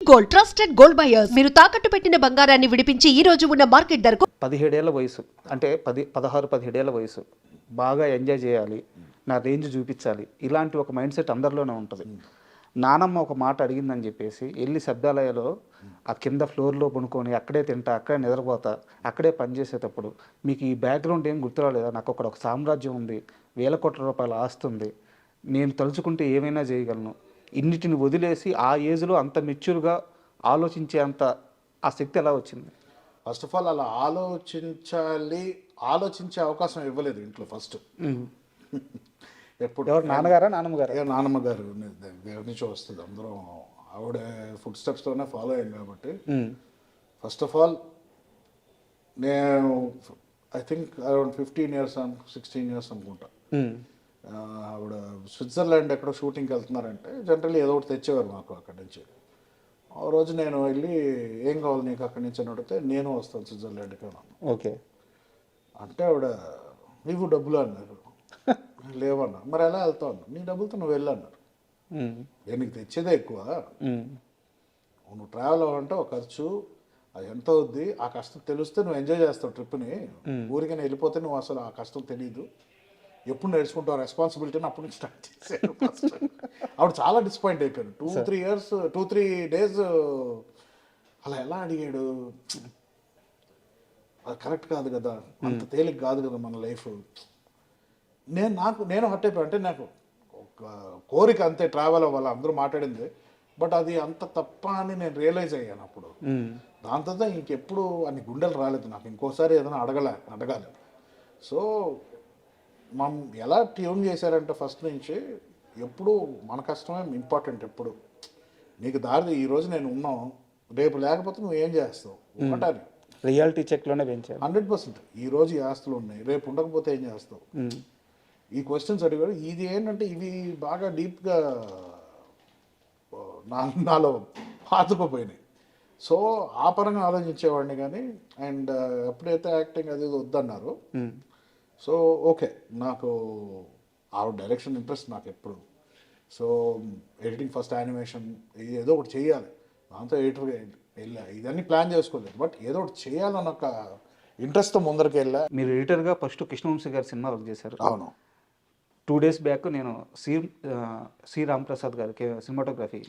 Gold trusted gold buyers మీరు తాకట్టు పెట్టిన బంగారాన్ని విడిపించి ఈ రోజు ఉన్న మార్కెట్ ధరకు 17 ఏళ్ల వయసు అంటే 16-17 ఏళ్ల వయసు బాగా ఎంజాయ్ చేయాలి, నా రేంజ్ చూపించాలి, ఇలాంటి ఒక మైండ్ సెట్ అందరిలోనే ఉంటుంది. నానమ్మ ఒక మాట అడిగిందని చెప్పేసి వెళ్ళి శబ్దాలయాలో ఆ కింద ఫ్లోర్లో పనుకొని అక్కడే తింటా, అక్కడే నిద్రపోతా, అక్కడే పనిచేసేటప్పుడు మీకు ఈ బ్యాక్గ్రౌండ్ ఏం గుర్తురాలేదా? నాకు ఒక సామ్రాజ్యం ఉంది, వేల కోట్ల రూపాయల ఆస్తి ఉంది, నేను తలుచుకుంటే ఏమైనా చేయగలను, ఇన్నిటిని వదిలేసి ఆ ఏజ్లో అంత మెచ్యూర్గా ఆలోచించే అంత ఆ శక్తి ఎలా వచ్చింది? ఫస్ట్ ఆఫ్ ఆల్ అలా ఆలోచించే అవకాశం ఇవ్వలేదు ఇంట్లో ఫస్ట్. ఎప్పుడు ఎవరు, నాన్నగారా నాన్నమ్మగారా? నాన్నమ్మ గారు దగ్గర నుంచి వస్తుంది, అందరం ఆవిడ ఫుడ్ స్టెప్స్తోనే ఫాలో అయ్యాం కాబట్టి. ఫస్ట్ ఆఫ్ ఆల్ నేను I think around 15 years 16 years అనుకుంటా. ఆవిడ స్విట్జర్లాండ్ ఎక్కడో షూటింగ్కి వెళ్తున్నారంటే జనరల్లీ ఏదో ఒకటి తెచ్చేవారు మాకు అక్కడి నుంచి. ఆ రోజు నేను వెళ్ళి ఏం కావాలి నీకు అక్కడి నుంచి అని అడిగితే నేను వస్తాను స్విట్జర్లాండ్కి అన్నాను. ఓకే అంటే ఆవిడ నీవు డబ్బులు అన్నారు. లేవన్నా. మరి ఎలా వెళ్తావు అన్నా. నీ డబ్బులతో నువ్వు వెళ్ళన్నారు. నేను నీకు తెచ్చేదే ఎక్కువ, నువ్వు ట్రావెల్ అవ్వాలంటే ఒక ఖర్చు అది ఎంత అవుద్ది, ఆ కష్టం తెలిస్తే నువ్వు ఎంజాయ్ చేస్తావు ట్రిప్ని. ఊరికైనా వెళ్ళిపోతే నువ్వు అసలు ఆ కష్టం తెలియదు, ఎప్పుడు నేర్చుకుంటావు రెస్పాన్సిబిలిటీని అప్పటి నుంచి స్టార్ట్ చేశాను ఫస్ట్. ఆవిడ చాలా డిసప్పాయింట్ అయిపోయాను. 2-3 days అలా ఎలా అడిగాడు, అది కరెక్ట్ కాదు కదా, అంత తేలిక కాదు కదా మన లైఫ్. నేను హర్ట్ అయిపోయాను. అంటే నాకు ఒక కోరిక అంతే ట్రావెల్ అవ్వాలి, అందరూ మాట్లాడింది, బట్ అది అంత తప్ప అని నేను రియలైజ్ అయ్యాను అప్పుడు. దాని తర్వాత ఇంకెప్పుడు అన్ని గుండెలు రాలేదు నాకు ఇంకోసారి ఏదైనా అడగాలి. సో మనం ఎలా ట్యూన్ చేశారంటే ఫస్ట్ నుంచి ఎప్పుడు మన కష్టమే ఇంపార్టెంట్. ఎప్పుడు నీకు దారి ఈరోజు నేను ఉన్నాం, రేపు లేకపోతే నువ్వు ఏం చేస్తావు ఒకటాని రియాలిటీ చెక్లోనే పెంచాను 100%. ఈరోజు ఈ ఆస్తులు ఉన్నాయి, రేపు ఉండకపోతే ఏం చేస్తావు? ఈ క్వశ్చన్స్ అడిగాడు. ఇది ఏంటంటే ఇవి బాగా డీప్గా నాలో పాతుకుపోయినాయి. సో ఆ పరంగా ఆలోచించేవాడిని కానీ. అండ్ ఎప్పుడైతే యాక్టింగ్ అది వద్దన్నారు, సో ఓకే నాకు ఆ డైరెక్షన్ ఇంట్రెస్ట్ నాకు ఎప్పుడు. సో ఎడిటింగ్ ఫస్ట్ యానిమేషన్ ఏదో ఒకటి చేయాలి, దాంతో ఎడిటర్గా వెళ్ళా. ఇదన్నీ ప్లాన్ చేసుకోలేదు, బట్ ఏదో ఒకటి చేయాలని ఒక ఇంట్రెస్ట్తో ముందరికి వెళ్ళా. మీరు ఎడిటర్గా ఫస్ట్ కృష్ణవంశీ గారి సినిమా వర్క్ చేశారు. అవును. 2 days బ్యాక్ నేను సి రామప్రసాద్ గారికి సినిమాటోగ్రఫీ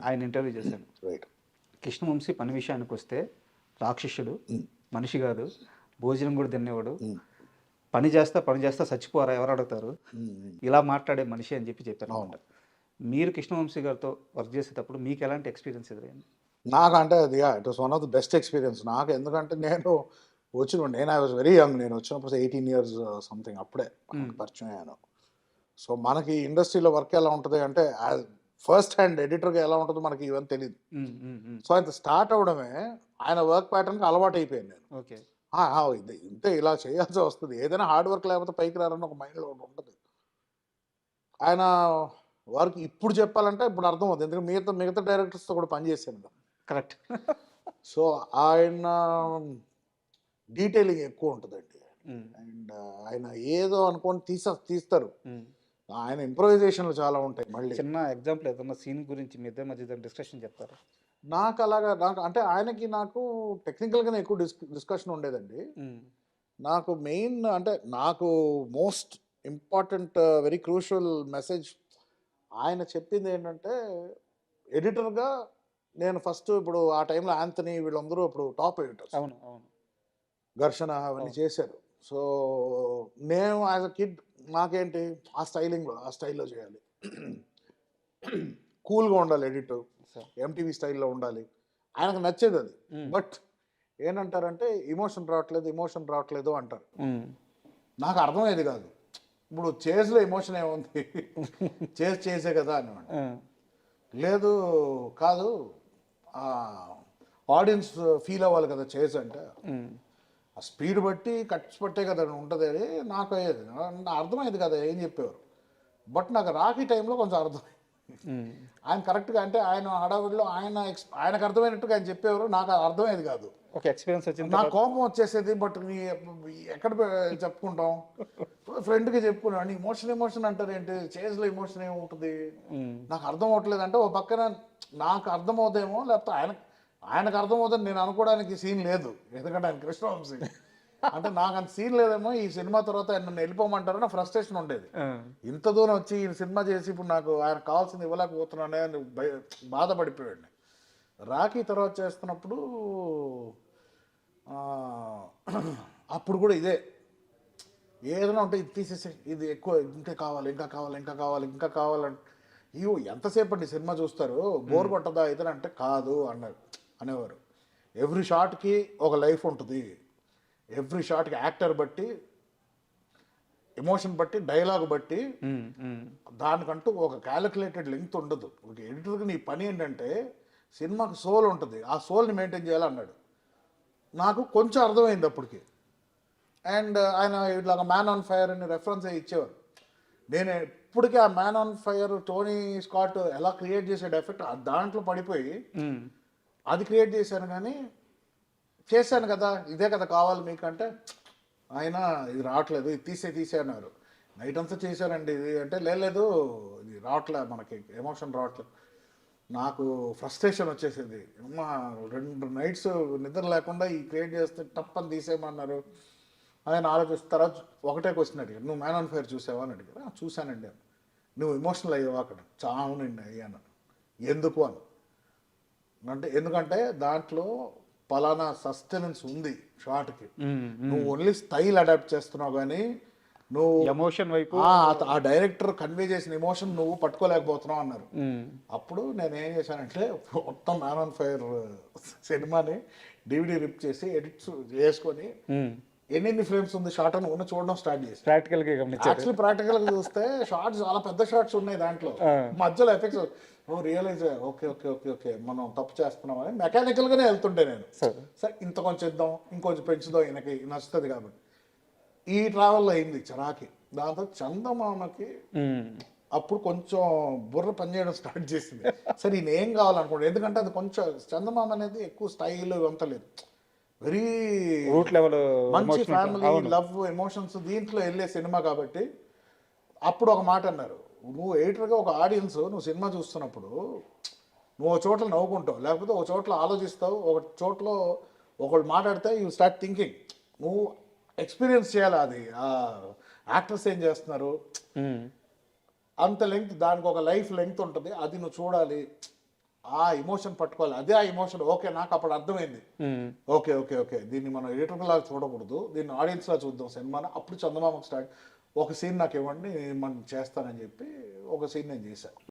ఆయన ఇంటర్వ్యూ చేశాను. రైట్. కృష్ణవంశీ పని విషయానికి వస్తే రాక్షసుడు, మనిషి కాదు, భోజనం కూడా తినేవాడు, పని చేస్తా చచ్చిపోరా ఎవరు అడుగుతారు, ఇలా మాట్లాడే మనిషి అని చెప్పారు అనమాట. మీరు కృష్ణవంశీ గారితో వర్క్ చేసేటప్పుడు మీకు ఎలాంటి ఎక్స్పీరియన్స్ ఎదురైంది? నాకు అంటే అది it was one of the best experience నాకు. ఎందుకంటే నేను ఐ వాజ్ వెరీ యంగ్. నేను వచ్చినప్పుడు 18 years సంథింగ్ అప్పుడే పరిచయం అయ్యాను. సో మనకి ఇండస్ట్రీలో వర్క్ ఎలా ఉంటుంది అంటే ఫస్ట్ హ్యాండ్ ఎడిటర్గా ఎలా ఉంటుందో మనకి ఇవన్నీ తెలియదు. సో ఆయన స్టార్ట్ అవడమే ఆయన వర్క్ ప్యాటర్న్కి అలవాటు అయిపోయాను నేను. ఓకే, ఇంతే ఇలా చేయాల్సి వస్తుంది, ఏదైనా హార్డ్ వర్క్ లేకపోతే పైకి రారని ఒక మైండ్లో ఉంటుంది. ఆయన వర్క్ ఇప్పుడు చెప్పాలంటే ఇప్పుడు అర్థం అవుతుంది, ఎందుకంటే మిగతా డైరెక్టర్స్తో కూడా పనిచేశాను కదా. కరెక్ట్. సో ఆయన డీటెయిలింగ్ ఎక్కువ ఉంటుందండి. అండ్ ఆయన ఏదో అనుకొని తీస్తారు. ఆయన ఇంప్రొవైజేషన్లు చాలా ఉంటాయి. మళ్ళీ చిన్న ఎగ్జాంపుల్ ఏదన్నా సీన్ గురించి మీ ఇద్దరి మధ్య డిస్కషన్ చెప్తారా? నాకు అంటే ఆయనకి నాకు టెక్నికల్గానే ఎక్కువ డిస్కషన్ ఉండేదండి. నాకు మెయిన్ అంటే నాకు most important very crucial message ఆయన చెప్పింది ఏంటంటే, ఎడిటర్గా నేను ఫస్ట్ ఇప్పుడు ఆ టైంలో యాంథనీ వీళ్ళందరూ ఇప్పుడు టాప్ ఎడిటర్స్. అవును, ఘర్షణ అవన్నీ చేశారు. సో నేను యాజ్ అ కిడ్ నాకేంటి ఆ స్టైల్లో చేయాలి, కూల్గా ఉండాలి, ఎడిటర్ ఎంటీవీ స్టైల్లో ఉండాలి, ఆయనకు నచ్చేది అది. బట్ ఏంటంటారంటే ఎమోషన్ రావట్లేదు అంటారు. నాకు అర్థమయ్యేది కాదు. ఇప్పుడు చేజ్లో ఎమోషన్ ఏముంది, చేసే కదా అన్నమాట. లేదు కాదు, ఆడియన్స్ ఫీల్ అవ్వాలి కదా చేజ్ అంటే, ఆ స్పీడ్ బట్టి కట్స్ పట్టే కదా ఉంటుంది. అది నాకు అర్థమయ్యేది కదా ఏం చెప్పేవారు. బట్ నాకు రాఖీ టైంలో కొంచెం అర్థమైంది. ఆయన కరెక్ట్గా అంటే ఆయన హడావుడిలో ఆయనకు అర్థమైనట్టుగా ఆయన చెప్పేవారు, నాకు అర్థమయ్యేది కాదు. ఒక ఎక్స్పీరియన్స్ వచ్చింది, నాకు కోపం వచ్చేసేది. బట్ ఎక్కడ చెప్పుకుంటాం, ఫ్రెండ్కి చెప్పుకున్నాను. ఎమోషన్ అంటారు ఏంటి, చేజ్లో ఎమోషన్ ఏముంటుంది, నాకు అర్థం అవ్వట్లేదు అంటే. ఓ పక్కన నాకు అర్థమవుతాయేమో, లేకపోతే ఆయనకు అర్థమవుతుంది నేను అనుకోవడానికి సీన్ లేదు, ఎందుకంటే ఆయన కృష్ణవంశీ. అంటే నాకు అంత సీన్ లేదేమో, ఈ సినిమా తర్వాత ఆయన నన్ను వెళ్ళిపోమంటారని ఫ్రస్ట్రేషన్ ఉండేది. ఇంత దూరం వచ్చి ఈ సినిమా చేసి ఇప్పుడు నాకు ఆయన కావాల్సింది ఇవ్వలేకపోతున్నానే అని బాధపడిపోయాడు. రాఖీ తర్వాత చేస్తున్నప్పుడు అప్పుడు కూడా ఇదే, ఏదైనా ఉంటే ఇది తీసేసి, ఇది ఎక్కువ, ఇంకా కావాలి, ఇంకా కావాలి, ఇంకా కావాలి, ఇంకా కావాలంటే అయ్యో ఎంతసేపు అండి సినిమా చూస్తారు, బోర్ కొట్టదా ఇదని అంటే కాదు అనేవారు. ఎవ్రీ షాట్కి ఒక లైఫ్ ఉంటుంది, ఎవ్రీ షాట్కి యాక్టర్ బట్టి, ఎమోషన్ బట్టి, డైలాగ్ బట్టి దానికంటూ ఒక క్యాలిక్యులేటెడ్ లెంగ్త్ ఉండదు. ఒక ఎడిటర్కి నీ పని ఏంటంటే సినిమాకి సోల్ ఉంటుంది, ఆ సోల్ని మెయింటైన్ చేయాలన్నాడు. నాకు కొంచెం అర్థమైంది అప్పటికి. అండ్ ఆయన ఇట్లాగ మ్యాన్ ఆన్ ఫైర్ అని రెఫరెన్స్ ఇచ్చేవారు. నేను ఇప్పటికీ ఆ man on fire Tony Scott ఎలా క్రియేట్ చేసాడు ఎఫెక్ట్, దాంట్లో పడిపోయి అది క్రియేట్ చేశాను. కానీ చేశాను కదా, ఇదే కదా కావాలి మీకంటే ఆయన ఇది రావట్లేదు, ఇది తీసే అన్నారు. నైట్ అంతా చేశానండి ఇది అంటే, లేదు ఇది రావట్లే, మనకి ఎమోషన్ రావట్లేదు. నాకు ఫ్రస్ట్రేషన్ వచ్చేసింది. అమ్మా 2 నైట్స్ నిద్ర లేకుండా ఈ క్రియేట్ చేస్తే టప్పని తీసేయమన్నారు. ఆయన ఆలోచిస్తారా, ఒకటే క్వశ్చన్ అడిగారు, నువ్వు మ్యాన్ ఆన్ ఫైర్ చూసావా అని అడిగారు. చూశానండి. నువ్వు ఎమోషనల్ అయ్యావా అక్కడ? చావునండి అయ్యాను. ఎందుకు అని అంటే, ఎందుకంటే దాంట్లో పలానా సస్టెనెన్స్ ఉంది షార్ట్కి, నువ్వు ఓన్లీ స్టైల్ అడాప్ట్ చేస్తున్నావు కానీ నువ్వు ఎమోషన్ వైపు ఆ డైరెక్టర్ కన్వే చేసిన ఎమోషన్ నువ్వు పట్టుకోలేకపోతున్నావు అన్నారు. అప్పుడు నేను ఏం చేశానంటే మొత్తం మ్యాన్ ఆన్ ఫైర్ సినిమాని DVD రిప్ చేసి ఎడిట్స్ చేసుకొని ఎన్ని ఫ్రేమ్స్ ఉంది షార్ట్ అని చూడడం స్టార్ట్ చేసి ప్రాక్టికల్ గా చూస్తే షార్ట్స్ చాలా పెద్ద షార్ట్స్ ఉన్నాయి దాంట్లో, మధ్యలో effects realise okay okay okay okay మనం తప్పు చేస్తున్నాం అని మెకానికల్ గానే వెళ్తుంటే నేను సరే ఇంత కొంచెం ఇద్దాం, ఇంకొంచెం పెంచుదాం, ఈయనకి నచ్చుతుంది కాబట్టి. ఈ ట్రావెల్ అయింది చరాకి. దాంతో చందమామకి అప్పుడు కొంచెం బుర్ర పనిచేయడం స్టార్ట్ చేసింది. సరే ఈయన ఏం కావాలనుకోండి, ఎందుకంటే అది కొంచెం చందమామ అనేది ఎక్కువ స్టైల్ అంత లేదు, వెరీ రూట్ లెవెల్ మంచి ఫ్యామిలీ లవ్ ఎమోషన్స్ దీంట్లో వెళ్ళే సినిమా కాబట్టి. అప్పుడు ఒక మాట అన్నారు, నువ్వు ఎడిటర్గా ఒక ఆడియన్స్ నువ్వు సినిమా చూస్తున్నప్పుడు నువ్వు ఒక చోట్ల నవ్వుకుంటావు, లేకపోతే ఒక చోట్ల ఆలోచిస్తావు, ఒక చోట్ల ఒకళ్ళు మాట్లాడితే యూ స్టార్ట్ థింకింగ్. నువ్వు ఎక్స్పీరియన్స్ చేయాలి అది, ఆ యాక్టర్స్ ఏం చేస్తున్నారు అంత లెంగ్త్, దానికి ఒక లైఫ్ లెంగ్త్ ఉంటుంది, అది నువ్వు చూడాలి, ఆ ఎమోషన్ పట్టుకోవాలి. అదే ఆ ఎమోషన్. ఓకే నాకు అప్పుడు అర్థమైంది, ఓకే ఓకే ఓకే దీన్ని మనం ఎడిటర్ లాగా చూడకూడదు, దీన్ని ఆడియన్స్ లా చూద్దాం సినిమాని. అప్పుడు చందమామకు స్టార్ట్, ఒక సీన్ నాకు ఇవ్వండి మనం చేస్తానని చెప్పి ఒక సీన్ నేను చేశాను.